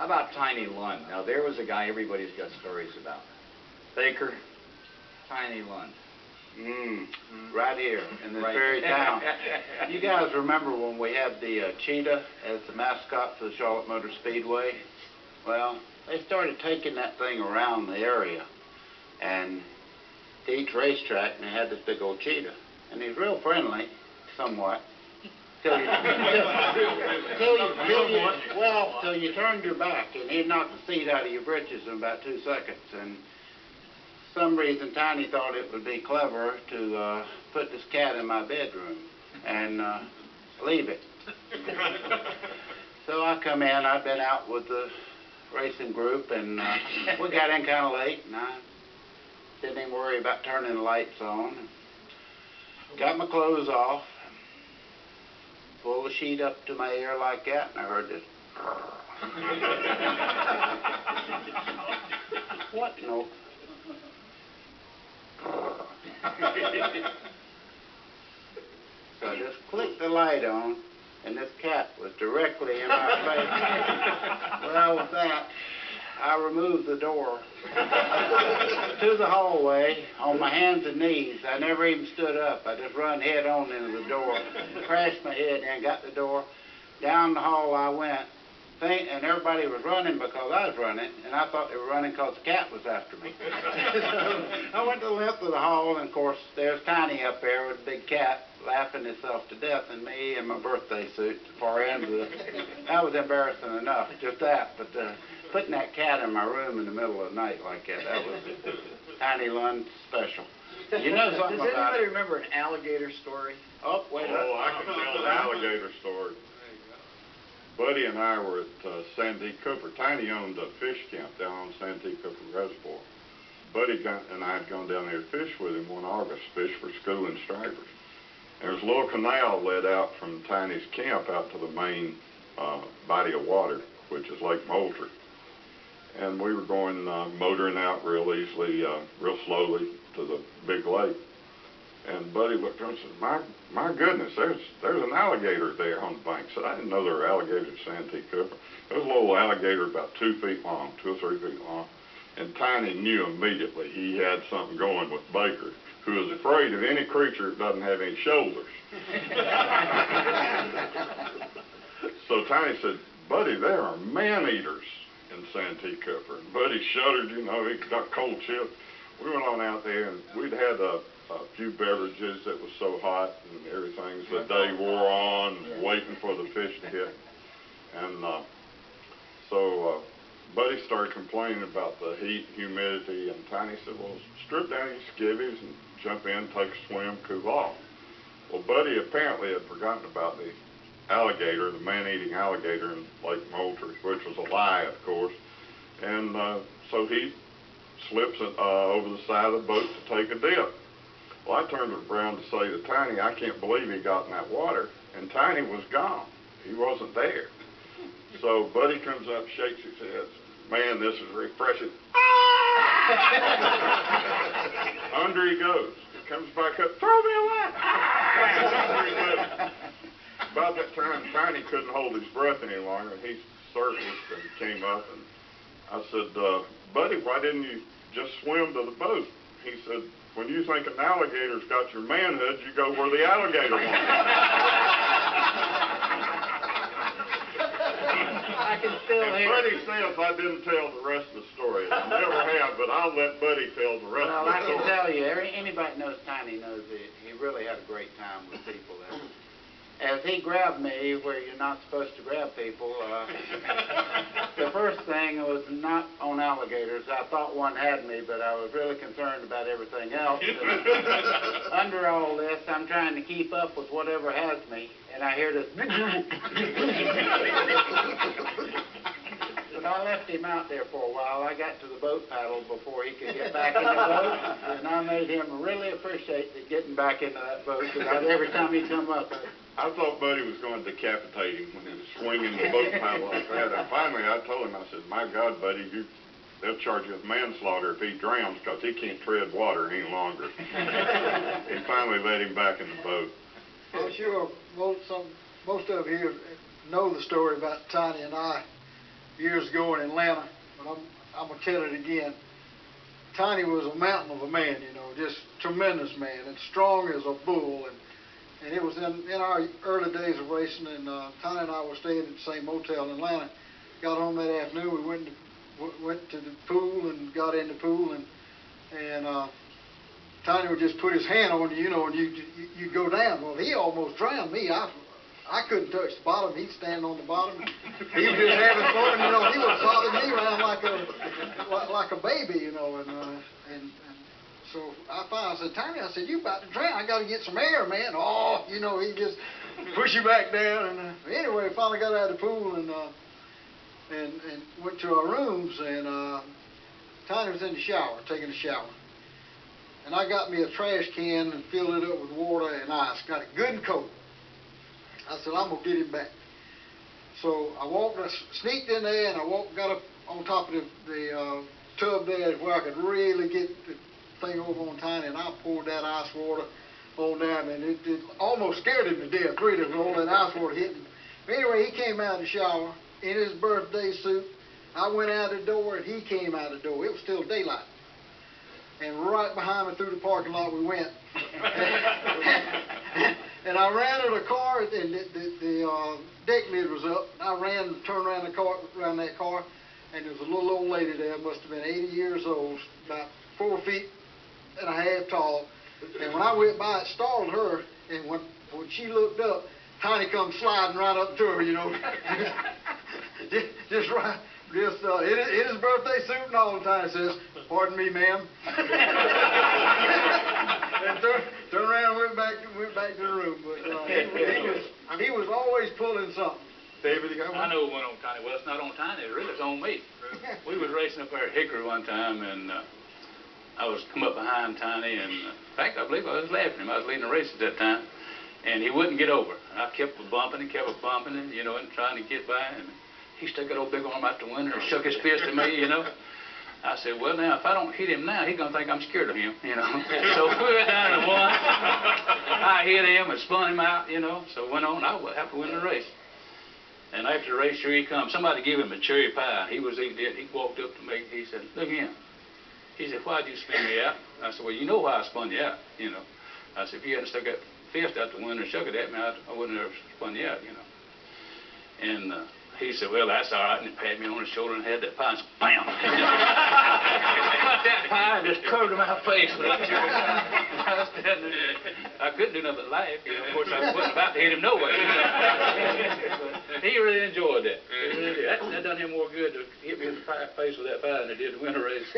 How about Tiny Lund? Now, there was a guy everybody's got stories about. Baker, Tiny Lund. Right here in this very town. You guys remember when we had the cheetah as the mascot for the Charlotte Motor Speedway? Well, they started taking that thing around the area and to each racetrack, and they had this big old cheetah. And he's real friendly, somewhat, till you turned your back, and he'd knock the seat out of your britches in about 2 seconds. And for some reason, Tiny thought it would be clever to put this cat in my bedroom and leave it. So I come in, I've been out with the racing group, and we got in kind of late, and I didn't even worry about turning the lights on. Got my clothes off, pulled the sheet up to my ear like that, and I heard this. What? No. So I just clicked the light on, and this cat was directly in my face. Well, with that, I removed the door to the hallway on my hands and knees. I never even stood up. I just run head on into the door, crashed my head in, got the door. Down the hall I went, and everybody was running because I was running, and I thought they were running because the cat was after me. So I went to the left of the hall, and of course, there's Tiny up there with a big cat laughing himself to death, and me in my birthday suit, far end of the... That was embarrassing enough, just that, but putting that cat in my room in the middle of the night like that was Tiny Lund special. You know something about it. Does anybody remember an alligator story? Oh, wait up. Oh, I can tell an alligator story. Buddy and I were at Santee Cooper. Tiny owned a fish camp down on Santee Cooper Reservoir. Buddy and I had gone down there to fish with him one August, fish for schooling stripers. And there's a little canal led out from Tiny's camp out to the main body of water, which is Lake Moultrie. And we were going motoring out real easily, real slowly to the big lake. And Buddy looked around and said, my goodness, there's an alligator there on the bank. I said, I didn't know there were alligators at Santee Cooper. There was a little alligator about 2 feet long, 2 or 3 feet long. And Tiny knew immediately he had something going with Baker, who is afraid of any creature that doesn't have any shoulders. So Tiny said, Buddy, there are man-eaters in Santee Cooper. And Buddy shuddered, you know, he got cold chills. We went on out there, and we'd had a few beverages that was so hot and everything. So the day wore on, waiting for the fish to hit. And so Buddy started complaining about the heat, humidity, and Tiny said, well, strip down your skivvies and jump in, take a swim, cool off. Well, Buddy apparently had forgotten about the alligator, the man-eating alligator in Lake Moultrie, which was a lie, of course. And so he slips over the side of the boat to take a dip. Well, I turned around to say to Tiny, I can't believe he got in that water, and Tiny was gone. He wasn't there. So Buddy comes up, shakes his head, man, this is refreshing. Under he goes. He comes back up, throw me a line. Under he goes. About that time, Tiny couldn't hold his breath any longer, and he surfaced and came up, and I said, Buddy, why didn't you just swim to the boat? He said, when you think an alligator's got your manhood, you go where the alligator wants. I can still hear. Buddy says I didn't tell the rest of the story. I never have, but I'll let Buddy tell the rest of the story. Well, I can tell you, anybody knows Tiny knows he really had a great time with people there. As he grabbed me where you're not supposed to grab people, the first thing was not on alligators. I thought one had me, but I was really concerned about everything else. Under all this, I'm trying to keep up with whatever has me, and I hear this. But I left him out there for a while. I got to the boat paddle before he could get back in the boat, and I made him really appreciate getting back into that boat, because every time he come up, I thought Buddy was going to decapitate him when he was swinging the boat paddle like that. And finally, I told him, I said, my God, Buddy, they'll charge you with manslaughter if he drowns because he can't tread water any longer. He finally let him back in the boat. I'm sure most of you know the story about Tiny and I. years ago in Atlanta, but I'm gonna tell it again. Tiny was a mountain of a man, you know, just tremendous man, and strong as a bull. And it was in our early days of racing, and Tiny and I were staying at the same motel in Atlanta. Got home that afternoon, we went to the pool and got in the pool, and Tiny would just put his hand on you, you know, and you go down. Well, he almost drowned me. I couldn't touch the bottom. He'd stand on the bottom. He was just having fun, you know. He was bobbing me around like a baby, you know. And so I finally said, Tiny, I said, you about to drown. I got to get some air, man. Oh, you know, he just push you back down. And anyway, finally got out of the pool and went to our rooms. And Tiny was in the shower, taking a shower. And I got me a trash can and filled it up with water and ice. Got it good and cold. I said, I'm going to get him back. So I sneaked in there, and got up on top of the tub there where I could really get the thing over on Tiny, and I poured that ice water on down, and it almost scared him to death, really, with all that ice water hitting him. But anyway, he came out of the shower in his birthday suit. I went out the door, and he came out the door. It was still daylight. And right behind me through the parking lot we went. And I ran to the car, and the deck lid was up. I turned around that car, and there was a little old lady there, must have been 80 years old, about 4 feet and a half tall. And when I went by, it startled her, and when she looked up, Tiny come sliding right up to her, you know. just right. In his birthday suit and all the time, says, "Pardon me, ma'am." And turned around and went back to the room. But he was always pulling something. David, you got one? I know one on Tiny. Well, it's not on Tiny. Really, it's on me. We was racing up there at Hickory one time, and I was come up behind Tiny, and in fact, I believe I was laughing at him. I was leading the race at that time, and he wouldn't get over. I kept bumping and you know, and trying to get by him. He stuck that old big arm out the window and shook his fist at me, you know. I said, well, now, if I don't hit him now, he's going to think I'm scared of him, you know. So we went down and won. I hit him and spun him out, you know. So went on. I would have to win the race. And after the race, here he comes. Somebody gave him a cherry pie. He was eating it. He walked up to me. He said, look here. He said, why'd you spin me out? I said, well, you know why I spun you out, you know. I said, if you hadn't stuck that fist out the window and shook it at me, I wouldn't have spun you out, you know. And he said, well, that's all right, and he patted me on the shoulder and had that pie, and bam! Got that pie and just curved in my face with that cherry pie. I couldn't do nothing but laugh, you know. Of course, I wasn't about to hit him no way. You know? But he really enjoyed that. He really did. That done him more good to hit me in the face with that pie than it did to win a race.